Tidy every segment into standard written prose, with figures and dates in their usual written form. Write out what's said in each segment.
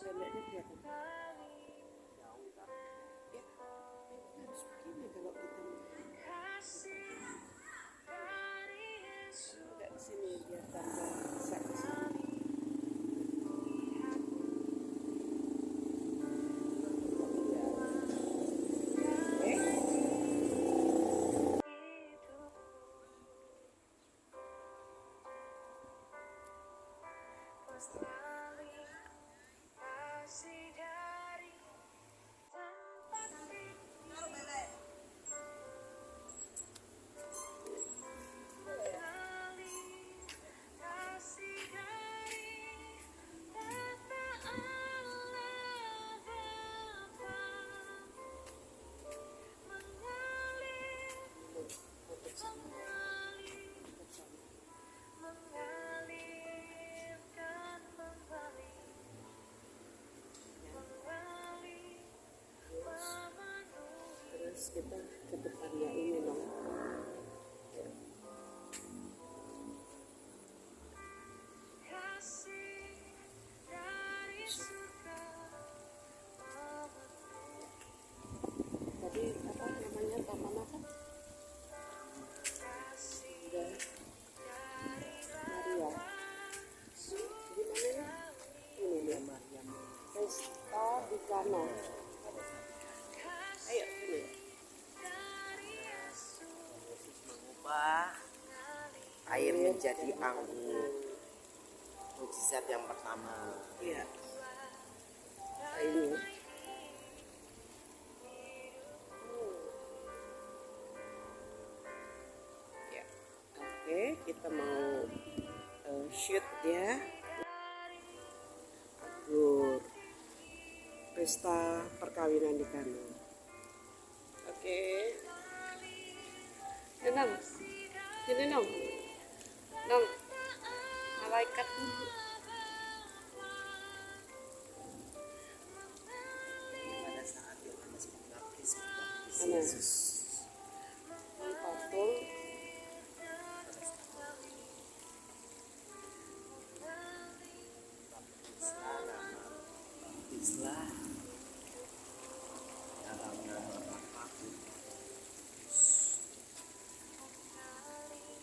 Pendeknya kelihatan. Ya, harus begini kalau kita agak di sini biar tambah seksi. Terus kita ke depannya ini dong. Tadi apa namanya, taman apa? Maria. Di mana nih? Ini dia Maria. Pesta di Kana. Ayo sini. Mengubah air menjadi anggur, mukjizat yang pertama. Iya. Ini. Ya. Oke, kita mau shoot ya. Anggur. Pesta perkawinan di Kana. Oke. Nong, sini Nong. Nong, malaikat dulu. Pada saat Yohanes membaptis Mana? Yesus, Ini patung. baptislah dalam nama Bapa.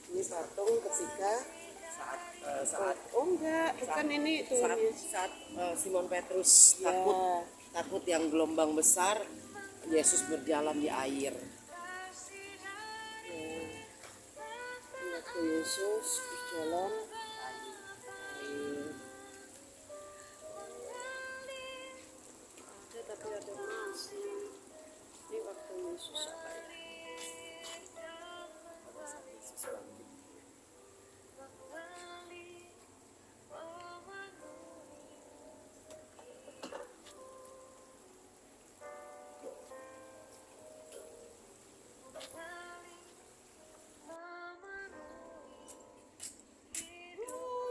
Ini patung ketika saat oh enggak, bukan ini turunnya. saat Simon Petrus Ya. takut yang gelombang besar, Yesus berjalan di air. Ya. Waktu Yesus berjalan air. Ada tapi ada masih. Ini waktu Yesus apa ya? Pada saat Yesus bangkit.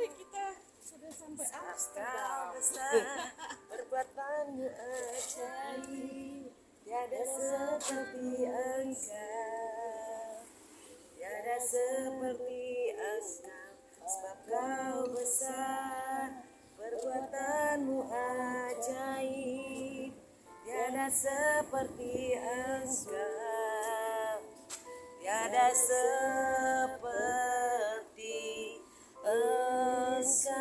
Kita sudah sampai Kau Amsterdam. besar, perbuatanmu ajaib, tiada seperti Engkau, tiada seperti Engkau, sebab Kau besar, perbuatanmu ajaib, tiada seperti Engkau, tiada seperti Engkau.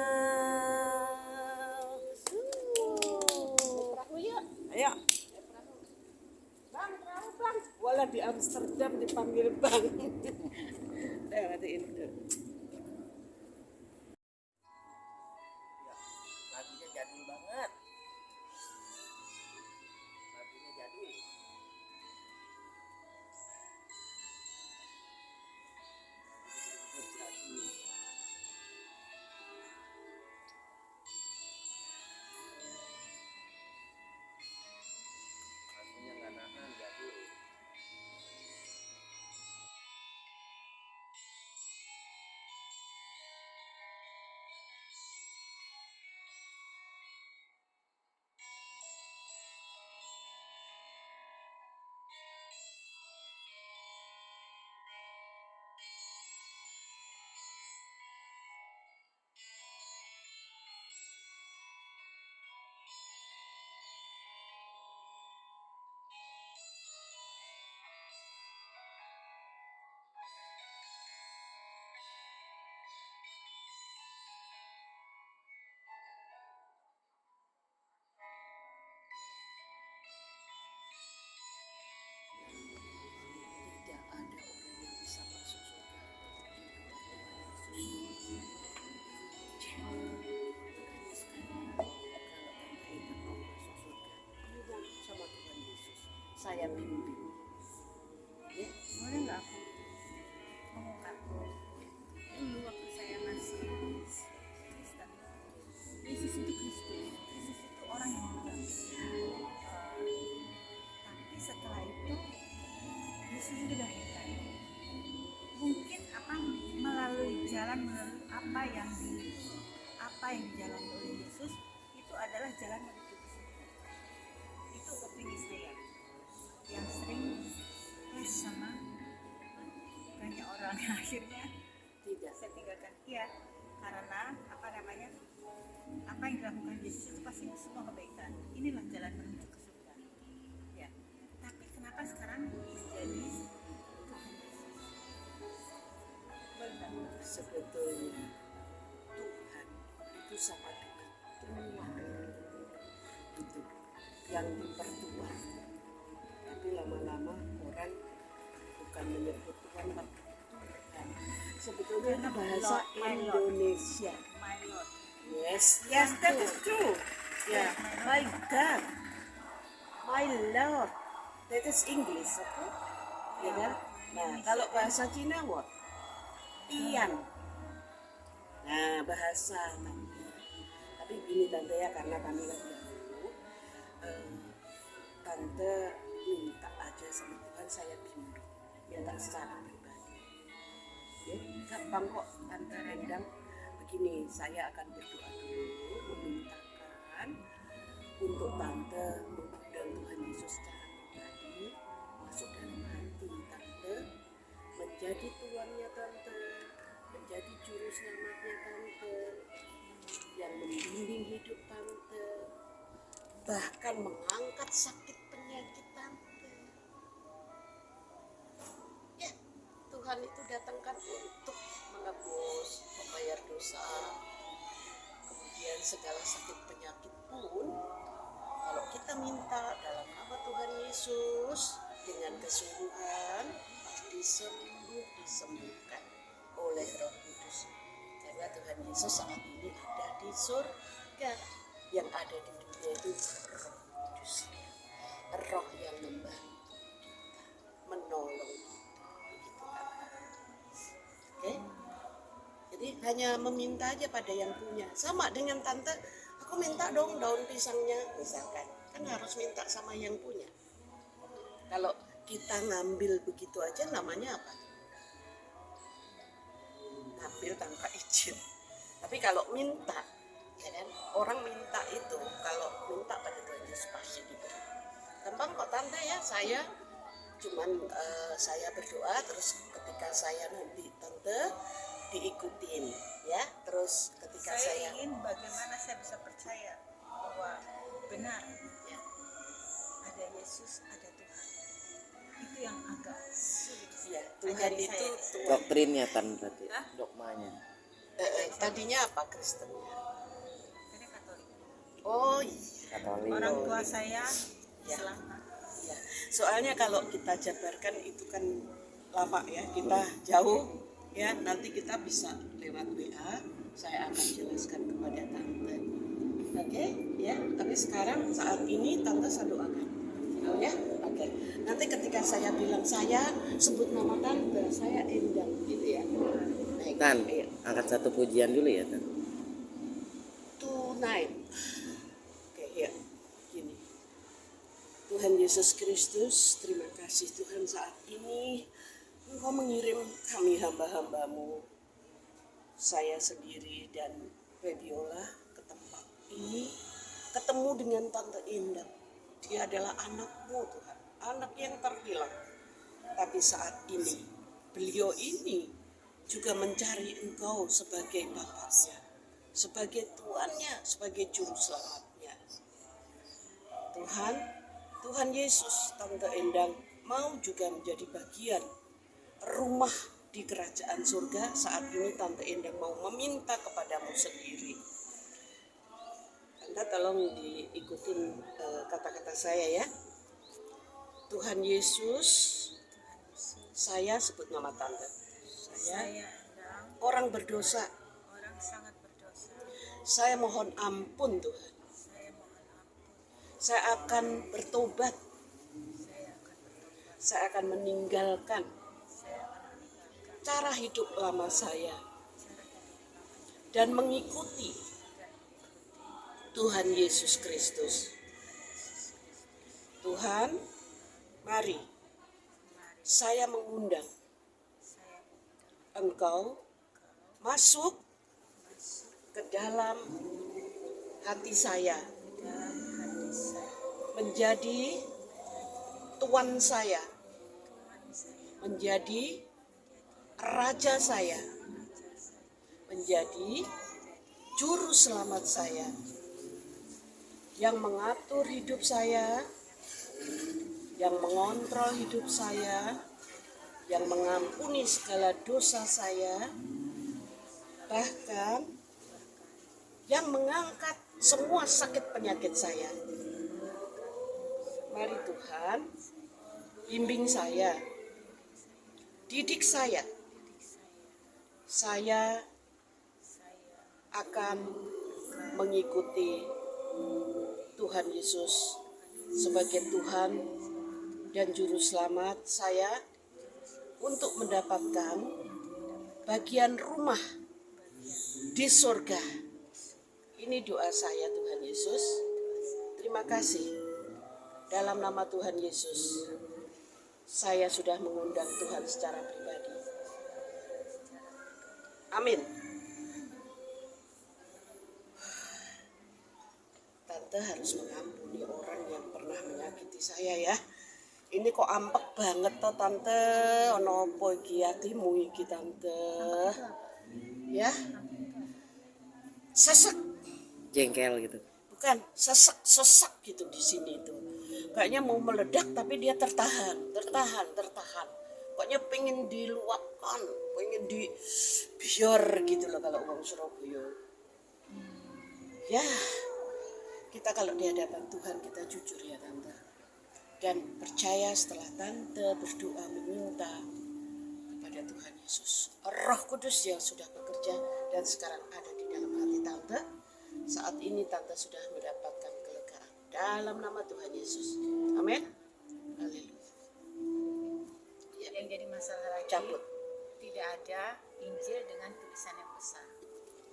Perahu yuk. Ayo. Bang, perahu bang. Walah di Amsterdam dipanggil bang. Nanti ini tuh. Lagunya jadul banget. Lagunya jadul. Jadul. Lagunya nggak nahan, jadul. saya bimbing. Ya. Boleh nggak aku mengungkap? Dulu waktu saya masih Kristen, Yesus itu Kristus. Yesus itu orang yang bilang. Tapi setelah itu Yesus itu dilahirkan. Mungkin melalui apa yang dijalani oleh Yesus itu adalah jalan menuju ke surga. Itu opini saya yang sering sama banyak orang akhirnya Tidak. saya tinggalkan dia karena apa yang dilakukan Yesus itu pasti semua kebaikan. Inilah jalan menuju ke surga. Ya. Tapi kenapa sekarang menjadi Tuhan Yesus? Benar. Sebetulnya Tuhan itu sama dengan Tuhan itu yang dipertua. Tapi lama-lama orang bukan menyebut Tuhan tapi Tuhan. Sebetulnya itu bahasa Indonesia. My Lord. Yes, Yes, that is true. yeah. My God, my Lord. That is English, okay? Ya kan? Nah, kalau bahasa Cina what? Tiang. Nah, bahasa Tante. Tapi gini Tante ya, karena kami lagi dahulu, Tante minta aja sama Tuhan saya bimbing, minta secara pribadi. Ya, gampang kok Tante Endang. Begini, saya akan berdoa dulu, memintakan untuk Tante mengundang Tuhan Yesus secara pribadi masuk dalam hati Tante, menjadi tuannya Tante, menjadi juru selamatnya Tante, yang membimbing hidup Tante, bahkan mengangkat sakit penyakit Tante. Ya, Tuhan itu datangkan untuk menebus, membayar dosa, kemudian segala sakit penyakit pun kalau kita minta dalam nama Tuhan Yesus dengan kesungguhan pasti disembuhkan oleh Roh Kudus. Karena Tuhan Yesus saat ini ada di surga, yang ada di dunia itu Roh Kudus, Roh yang membantu kita, menolong kita, begitu kan? Oke? Jadi hanya meminta aja pada yang punya. Sama dengan Tante, aku minta dong daun pisangnya misalkan. Kan harus minta sama yang punya. Kalau kita ngambil begitu aja namanya apa? Ngambil tanpa izin. Tapi kalau minta, ya kan? Orang minta itu kalau minta pada Tuhan Yesus pasti diberi. Gampang kok Tante ya, saya saya berdoa terus ketika saya nanti Tante diikutin ya, terus ketika saya ingin bagaimana saya bisa percaya bahwa benar ya, ada Yesus, ada Tuhan. Itu yang agak sulit. ya Tuhan Ajari itu saya. Tuhan. Doktrinnya kan berarti, Hah? dogmanya. Tadinya apa Kristennya? Saya Katolik. Oh iya. Katolik. Orang tua saya Ya. Islam. Ya, soalnya kalau kita jabarkan itu kan lama ya, kita jauh ya, nanti kita bisa lewat WA, saya akan jelaskan kepada Tante. Oke, ya, tapi sekarang saat ini Tante saya doakan. Ya, oke. Nanti ketika saya bilang saya sebut nama Tante, saya Endang gitu ya. Baik. Tan, Ayo. angkat satu pujian dulu ya Tan. Tonight. Oke, ya. Gini. Tuhan Yesus Kristus, terima kasih Tuhan saat ini Engkau mengirim kami hamba-hambamu, saya sendiri dan Febiola ke tempat ini, ketemu dengan Tante Indah. Dia adalah anakmu Tuhan, anak yang terhilang. Tapi saat ini, beliau ini juga mencari Engkau sebagai bapaknya, sebagai tuannya, sebagai juru selamatnya. Tuhan Yesus, Tante Endang mau juga menjadi bagian rumah di kerajaan surga. Saat ini Tante Endang mau meminta kepadamu sendiri. Tante tolong diikutin kata-kata saya ya. Tuhan Yesus, saya sebut nama Tante. Saya Endang, orang berdosa. orang sangat berdosa. Saya mohon ampun Tuhan. Saya mohon ampun. Saya akan bertobat Saya akan saya akan meninggalkan cara hidup lama saya dan mengikuti Tuhan Yesus Kristus. Tuhan, mari saya mengundang Engkau masuk ke dalam hati saya, menjadi Tuan saya, menjadi Raja saya, menjadi Juru Selamat saya, yang mengatur hidup saya, yang mengontrol hidup saya, yang mengampuni segala dosa saya, bahkan yang mengangkat semua sakit penyakit saya. Mari Tuhan, bimbing saya, didik saya. Saya akan mengikuti Tuhan Yesus sebagai Tuhan dan Juru Selamat saya untuk mendapatkan bagian rumah di surga. Ini doa saya, Tuhan Yesus. Terima kasih. Dalam nama Tuhan Yesus, saya sudah mengundang Tuhan secara pribadi. Amin. Tante harus mengampuni orang yang pernah menyakiti saya ya. Ini kok ampek banget toh Tante. Ono apa iki atimu iki Tante? Ya. Sesek. Jengkel gitu. Bukan, sesek gitu di sini tuh. Kayaknya mau meledak tapi dia tertahan. Pokoknya pengen diluapkan, pengen biar gitu loh kalau orang Surabaya. Ya, kita kalau di hadapan Tuhan kita jujur ya Tante. Dan percaya setelah Tante berdoa meminta kepada Tuhan Yesus, Roh Kudus yang sudah bekerja dan sekarang ada di dalam hati Tante. Saat ini Tante sudah mendapatkan kelegaan dalam nama Tuhan Yesus. Amin. Haleluya. Ya. Yang jadi masalah lagi, Cabut. tidak ada Injil dengan tulisan yang besar.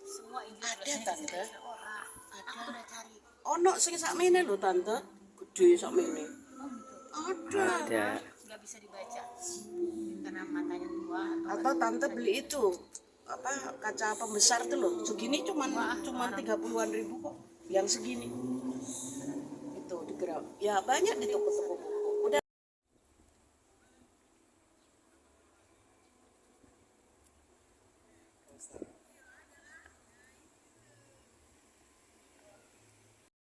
Semua Injil Ada, tulisannya Tante. kecil-kecil. Orang. Aku udah cari. Ono sing sakmene lho Tante. Gede sakmene. Oh gitu. Ada. Ada. Nggak bisa dibaca karena matanya tua Atau Tante beli itu apa kaca pembesar tuh loh. Segini cuman 30-an ribu kok. Yang segini. Itu di Gerak. Ya banyak di toko-toko buku. Udah